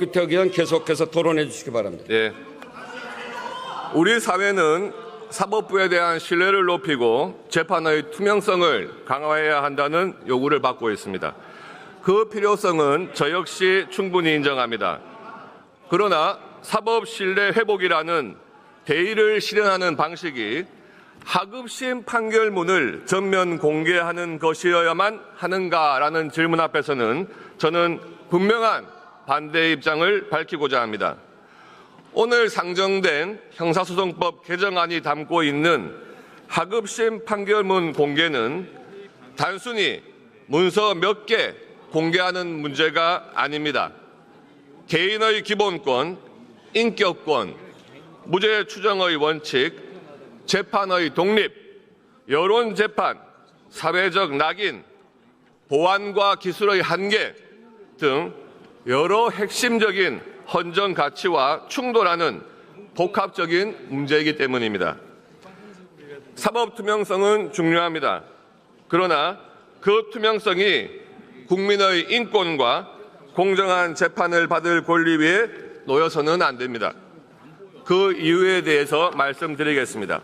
유태석 의원 계속해서 토론해 주시기 바랍니다. 네. 우리 사회는 사법부에 대한 신뢰를 높이고 재판의 투명성을 강화해야 한다는 요구를 받고 있습니다. 그 필요성은 저 역시 충분히 인정합니다. 그러나 사법 신뢰 회복이라는 대의를 실현하는 방식이 하급심 판결문을 전면 공개하는 것이어야만 하는가라는 질문 앞에서는 저는 분명한 반대의 입장을 밝히고자 합니다. 오늘 상정된 형사소송법 개정안이 담고 있는 하급심 판결문 공개는 단순히 문서 몇 개 공개하는 문제가 아닙니다. 개인의 기본권, 인격권, 무죄 추정의 원칙, 재판의 독립, 여론재판, 사회적 낙인, 보안과 기술의 한계 등 여러 핵심적인 헌정 가치와 충돌하는 복합적인 문제이기 때문입니다. 사법 투명성은 중요합니다. 그러나 그 투명성이 국민의 인권과 공정한 재판을 받을 권리 위에 놓여서는 안 됩니다. 그 이유에 대해서 말씀드리겠습니다.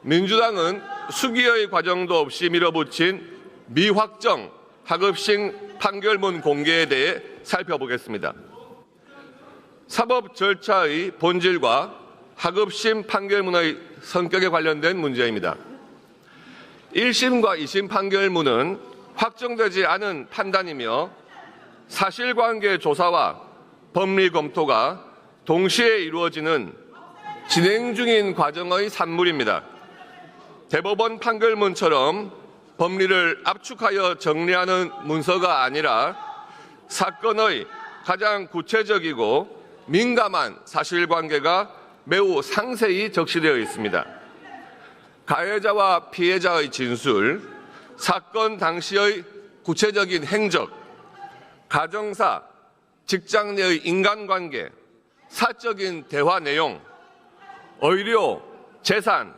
민주당은 수기의 과정도 없이 밀어붙인 미확정 하급심 판결문 공개에 대해 살펴보겠습니다. 사법 절차의 본질과 하급심 판결문의 성격에 관련된 문제입니다. 1심과 2심 판결문은 확정되지 않은 판단이며 사실관계 조사와 법리 검토가 동시에 이루어지는 진행 중인 과정의 산물입니다. 대법원 판결문처럼 법리를 압축하여 정리하는 문서가 아니라 사건의 가장 구체적이고 민감한 사실관계가 매우 상세히 적시되어 있습니다. 가해자와 피해자의 진술, 사건 당시의 구체적인 행적, 가정사, 직장 내의 인간관계, 사적인 대화 내용, 의료, 재산,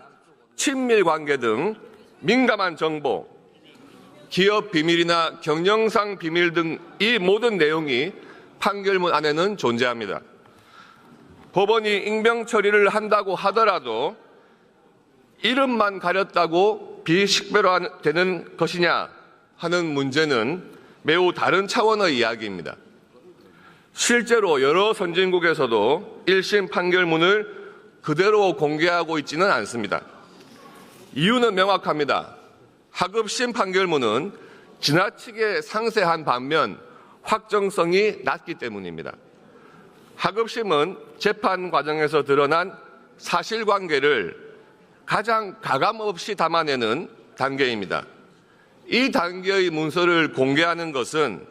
친밀관계 등 민감한 정보, 기업 비밀이나 경영상 비밀 등 이 모든 내용이 판결문 안에는 존재합니다. 법원이 익명 처리를 한다고 하더라도 이름만 가렸다고 비식별화되는 것이냐 하는 문제는 매우 다른 차원의 이야기입니다. 실제로 여러 선진국에서도 1심 판결문을 그대로 공개하고 있지는 않습니다. 이유는 명확합니다. 하급심 판결문은 지나치게 상세한 반면 확정성이 낮기 때문입니다. 하급심은 재판 과정에서 드러난 사실관계를 가장 가감없이 담아내는 단계입니다. 이 단계의 문서를 공개하는 것은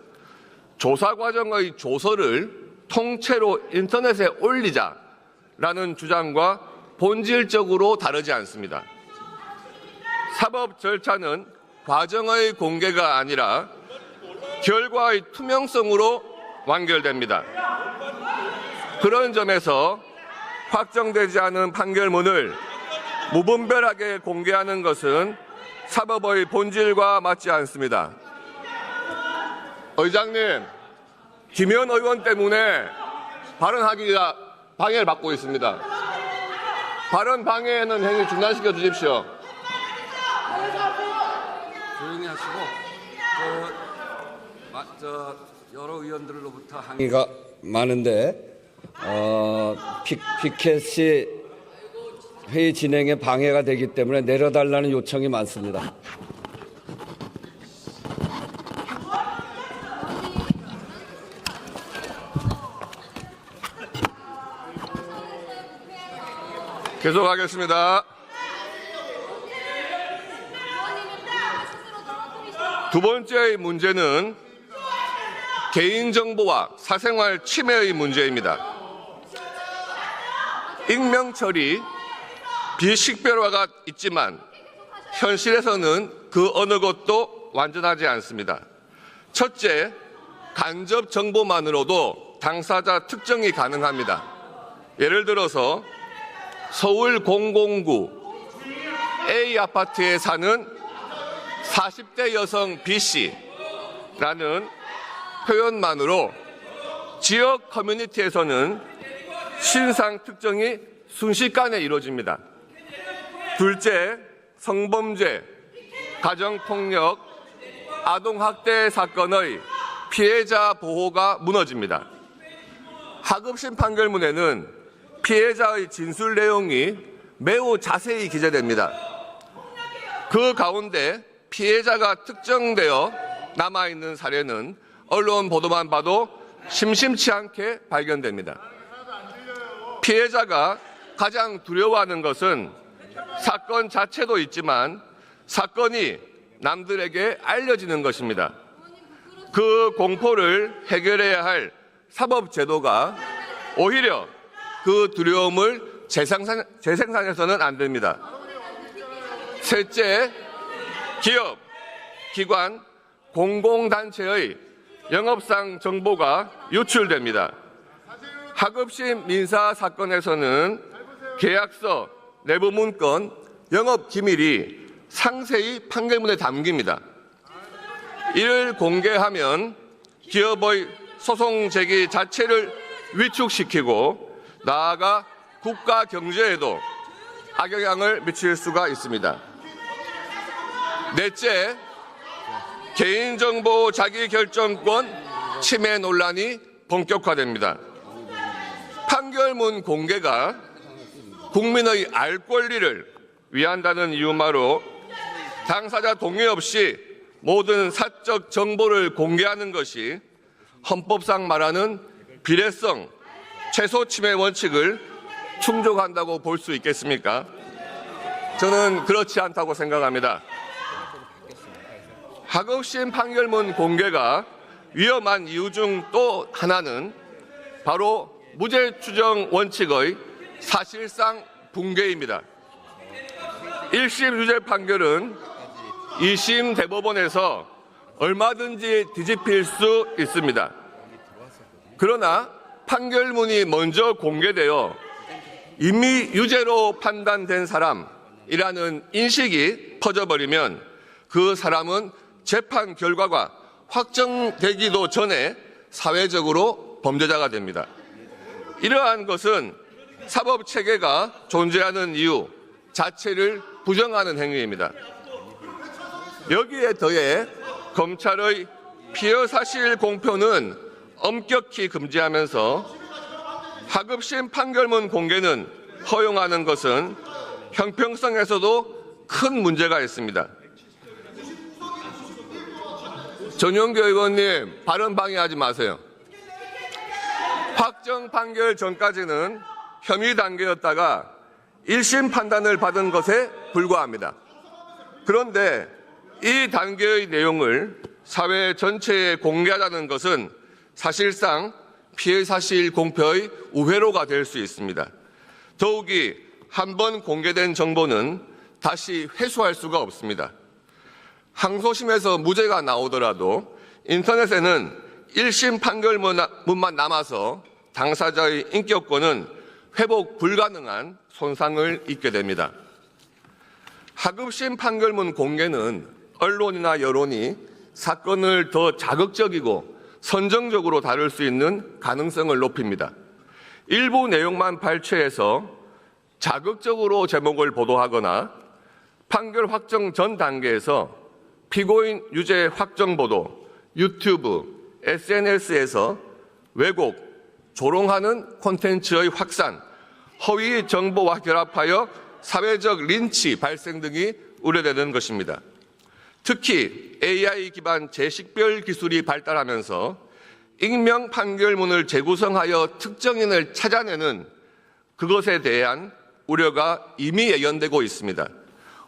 조사 과정의 조서를 통째로 인터넷에 올리자라는 주장과 본질적으로 다르지 않습니다. 사법 절차는 과정의 공개가 아니라 결과의 투명성으로 완결됩니다. 그런 점에서 확정되지 않은 판결문을 무분별하게 공개하는 것은 사법의 본질과 맞지 않습니다. 의장님, 김현 의원 때문에 발언하기가 방해를 받고 있습니다. 발언 방해는 행위 중단시켜 주십시오. 조용히 하시고 여러 의원들로부터 항의가 많은데 피켓이 회의 진행에 방해가 되기 때문에 내려달라는 요청이 많습니다. 계속하겠습니다. 두 번째의 문제는 개인정보와 사생활 침해의 문제입니다. 익명 처리, 비식별화가 있지만 현실에서는 그 어느 것도 완전하지 않습니다. 첫째, 간접 정보만으로도 당사자 특정이 가능합니다. 예를 들어서 서울 009 A 아파트에 사는 40대 여성 B씨라는 표현만으로 지역 커뮤니티에서는 신상 특정이 순식간에 이루어집니다. 둘째, 성범죄, 가정폭력, 아동학대 사건의 피해자 보호가 무너집니다. 하급심 판결문에는 피해자의 진술 내용이 매우 자세히 기재됩니다. 그 가운데 피해자가 특정되어 남아있는 사례는 언론 보도만 봐도 심심치 않게 발견됩니다. 피해자가 가장 두려워하는 것은 사건 자체도 있지만 사건이 남들에게 알려지는 것입니다. 그 공포를 해결해야 할 사법제도가 오히려 그 두려움을 재생산해서는 안 됩니다. 셋째, 기업, 기관, 공공단체의 영업상 정보가 유출됩니다. 하급심 민사 사건에서는 계약서, 내부 문건, 영업 기밀이 상세히 판결문에 담깁니다. 이를 공개하면 기업의 소송 제기 자체를 위축시키고 나아가 국가 경제에도 악영향을 미칠 수가 있습니다. 넷째, 개인정보 자기결정권 침해 논란이 본격화됩니다. 판결문 공개가 국민의 알 권리를 위한다는 이유만으로 당사자 동의 없이 모든 사적 정보를 공개하는 것이 헌법상 말하는 비례성, 최소 침해 원칙을 충족한다고 볼 수 있겠습니까? 저는 그렇지 않다고 생각합니다. 하급심 판결문 공개가 위험한 이유 중 또 하나는 바로 무죄 추정 원칙의 사실상 붕괴입니다. 1심 유죄 판결은 2심 대법원에서 얼마든지 뒤집힐 수 있습니다. 그러나 판결문이 먼저 공개되어 이미 유죄로 판단된 사람이라는 인식이 퍼져버리면 그 사람은 재판 결과가 확정되기도 전에 사회적으로 범죄자가 됩니다. 이러한 것은 사법체계가 존재하는 이유 자체를 부정하는 행위입니다. 여기에 더해 검찰의 피의사실 공표는 엄격히 금지하면서 하급심 판결문 공개는 허용하는 것은 형평성에서도 큰 문제가 있습니다. 전용교 의원님, 발언 방해하지 마세요. 확정 판결 전까지는 혐의 단계였다가 1심 판단을 받은 것에 불과합니다. 그런데 이 단계의 내용을 사회 전체에 공개하자는 것은 사실상 피해 사실 공표의 우회로가 될 수 있습니다. 더욱이 한번 공개된 정보는 다시 회수할 수가 없습니다. 항소심에서 무죄가 나오더라도 인터넷에는 1심 판결문만 남아서 당사자의 인격권은 회복 불가능한 손상을 입게 됩니다. 하급심 판결문 공개는 언론이나 여론이 사건을 더 자극적이고 선정적으로 다룰 수 있는 가능성을 높입니다. 일부 내용만 발췌해서 자극적으로 제목을 보도하거나 판결 확정 전 단계에서 피고인 유죄 확정 보도, 유튜브, SNS에서 왜곡, 조롱하는 콘텐츠의 확산, 허위 정보와 결합하여 사회적 린치 발생 등이 우려되는 것입니다. 특히 AI 기반 재식별 기술이 발달하면서 익명 판결문을 재구성하여 특정인을 찾아내는 그것에 대한 우려가 이미 예견되고 있습니다.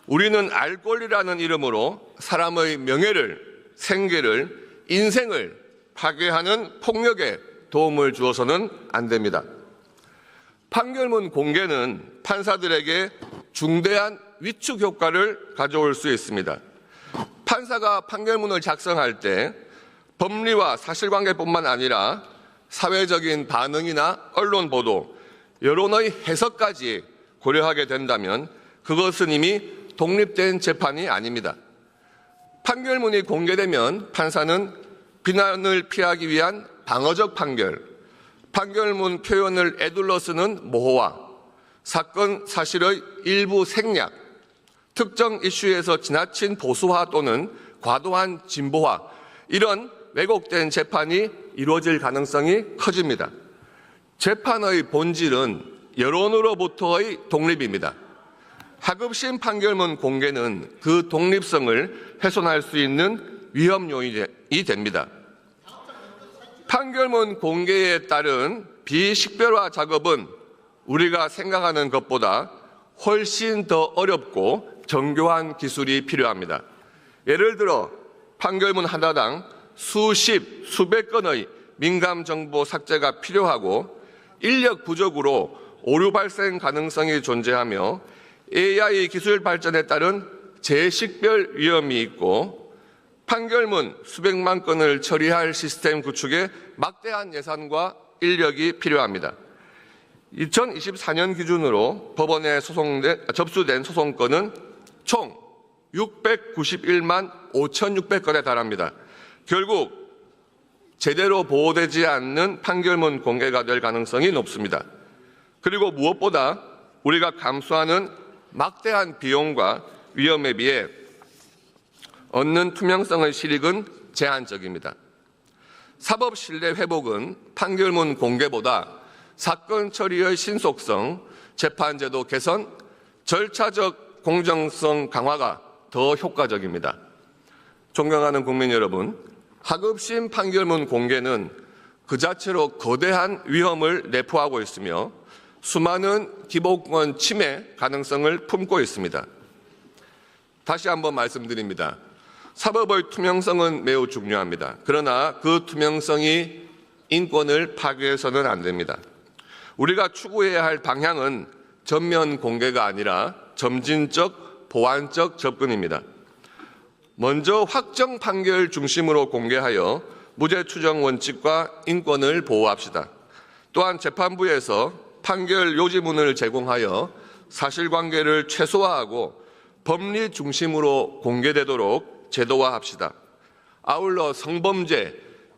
우리는 알 권리라는 이름으로 사람의 명예를, 생계를, 인생을 파괴하는 폭력에 도움을 주어서는 안 됩니다. 판결문 공개는 판사들에게 중대한 위축 효과를 가져올 수 있습니다. 판사가 판결문을 작성할 때 법리와 사실관계뿐만 아니라 사회적인 반응이나 언론 보도, 여론의 해석까지 고려하게 된다면 그것은 이미 독립된 재판이 아닙니다. 판결문이 공개되면 판사는 비난을 피하기 위한 방어적 판결, 판결문 표현을 에둘러 쓰는 모호화, 사건 사실의 일부 생략, 특정 이슈에서 지나친 보수화 또는 과도한 진보화, 이런 왜곡된 재판이 이루어질 가능성이 커집니다. 재판의 본질은 여론으로부터의 독립입니다. 하급심 판결문 공개는 그 독립성을 훼손할 수 있는 위험 요인이 됩니다. 판결문 공개에 따른 비식별화 작업은 우리가 생각하는 것보다 훨씬 더 어렵고 정교한 기술이 필요합니다. 예를 들어 판결문 하나당 수십, 수백 건의 민감 정보 삭제가 필요하고 인력 부족으로 오류 발생 가능성이 존재하며 AI 기술 발전에 따른 재식별 위험이 있고 판결문 수백만 건을 처리할 시스템 구축에 막대한 예산과 인력이 필요합니다. 2024년 기준으로 법원에 접수된 소송건은 총 691만 5,600건에 달합니다. 결국 제대로 보호되지 않는 판결문 공개가 될 가능성이 높습니다. 그리고 무엇보다 우리가 감수하는 막대한 비용과 위험에 비해 얻는 투명성의 실익은 제한적입니다. 사법 신뢰 회복은 판결문 공개보다 사건 처리의 신속성, 재판제도 개선, 절차적 공정성 강화가 더 효과적입니다. 존경하는 국민 여러분, 하급심 판결문 공개는 그 자체로 거대한 위험을 내포하고 있으며 수많은 기본권 침해 가능성을 품고 있습니다. 다시 한번 말씀드립니다. 사법의 투명성은 매우 중요합니다. 그러나 그 투명성이 인권을 파괴해서는 안 됩니다. 우리가 추구해야 할 방향은 전면 공개가 아니라 점진적, 보완적 접근입니다. 먼저 확정 판결 중심으로 공개하여 무죄 추정 원칙과 인권을 보호합시다. 또한 재판부에서 판결 요지문을 제공하여 사실관계를 최소화하고 법리 중심으로 공개되도록 제도화합시다. 아울러 성범죄,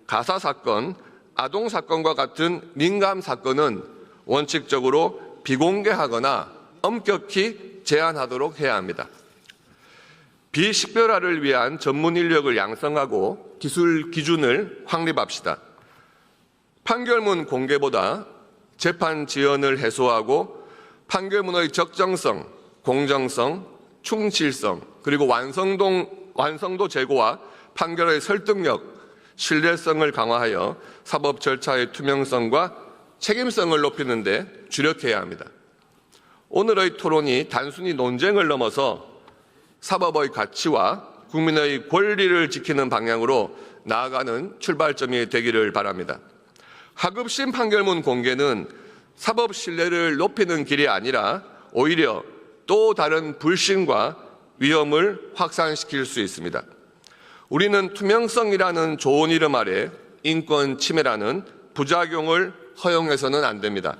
가사사건, 아동사건과 같은 민감 사건은 원칙적으로 비공개하거나 엄격히 제한하도록 해야 합니다. 비식별화를 위한 전문 인력을 양성하고 기술 기준을 확립합시다. 판결문 공개보다 재판 지연을 해소하고 판결문의 적정성, 공정성, 충실성, 그리고 완성도 제고와 판결의 설득력, 신뢰성을 강화하여 사법 절차의 투명성과 책임성을 높이는 데 주력해야 합니다. 오늘의 토론이 단순히 논쟁을 넘어서 사법의 가치와 국민의 권리를 지키는 방향으로 나아가는 출발점이 되기를 바랍니다. 하급심 판결문 공개는 사법 신뢰를 높이는 길이 아니라 오히려 또 다른 불신과 위험을 확산시킬 수 있습니다. 우리는 투명성이라는 좋은 이름 아래 인권 침해라는 부작용을 허용해서는 안 됩니다.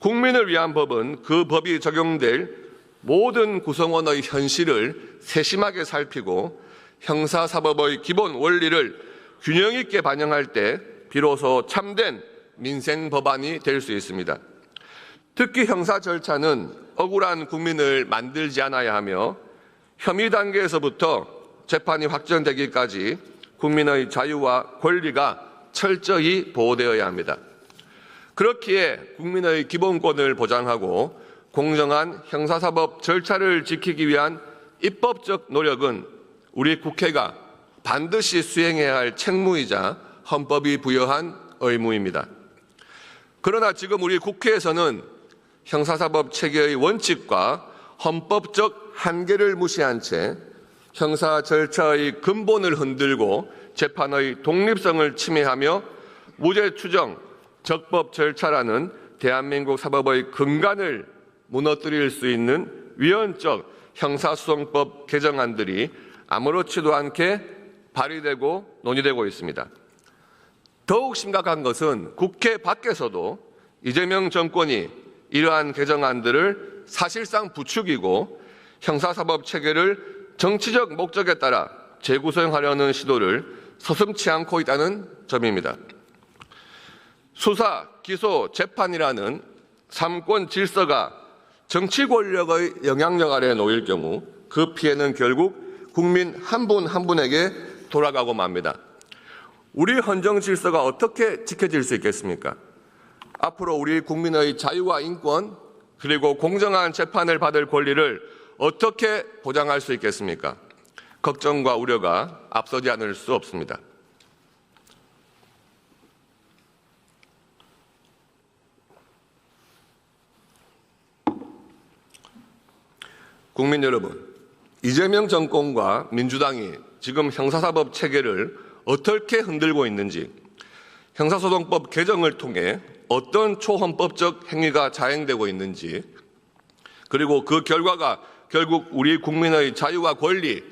국민을 위한 법은 그 법이 적용될 모든 구성원의 현실을 세심하게 살피고 형사사법의 기본 원리를 균형 있게 반영할 때 비로소 참된 민생 법안이 될 수 있습니다. 특히 형사 절차는 억울한 국민을 만들지 않아야 하며 혐의 단계에서부터 재판이 확정되기까지 국민의 자유와 권리가 철저히 보호되어야 합니다. 그렇기에 국민의 기본권을 보장하고 공정한 형사사법 절차를 지키기 위한 입법적 노력은 우리 국회가 반드시 수행해야 할 책무이자 헌법이 부여한 의무입니다. 그러나 지금 우리 국회에서는 형사사법 체계의 원칙과 헌법적 한계를 무시한 채 형사 절차의 근본을 흔들고 재판의 독립성을 침해하며 무죄 추정, 적법 절차라는 대한민국 사법의 근간을 무너뜨릴 수 있는 위헌적 형사소송법 개정안들이 아무렇지도 않게 발의되고 논의되고 있습니다. 더욱 심각한 것은 국회 밖에서도 이재명 정권이 이러한 개정안들을 사실상 부추기고 형사사법 체계를 정치적 목적에 따라 재구성하려는 시도를 서슴지 않고 있다는 점입니다. 수사, 기소, 재판이라는 삼권 질서가 정치 권력의 영향력 아래에 놓일 경우 그 피해는 결국 국민 한 분 한 분에게 돌아가고 맙니다. 우리 헌정 질서가 어떻게 지켜질 수 있겠습니까? 앞으로 우리 국민의 자유와 인권 그리고 공정한 재판을 받을 권리를 어떻게 보장할 수 있겠습니까? 걱정과 우려가 앞서지 않을 수 없습니다. 국민 여러분, 이재명 정권과 민주당이 지금 형사사법 체계를 어떻게 흔들고 있는지, 형사소송법 개정을 통해 어떤 초헌법적 행위가 자행되고 있는지, 그리고 그 결과가 결국 우리 국민의 자유와 권리,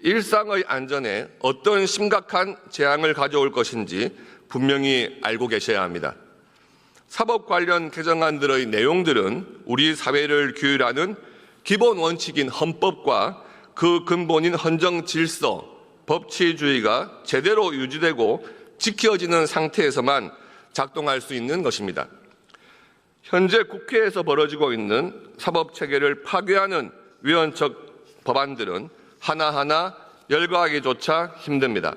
일상의 안전에 어떤 심각한 재앙을 가져올 것인지 분명히 알고 계셔야 합니다. 사법 관련 개정안들의 내용들은 우리 사회를 규율하는 기본 원칙인 헌법과 그 근본인 헌정 질서, 법치주의가 제대로 유지되고 지켜지는 상태에서만 작동할 수 있는 것입니다. 현재 국회에서 벌어지고 있는 사법체계를 파괴하는 위헌적 법안들은 하나하나 열거하기조차 힘듭니다.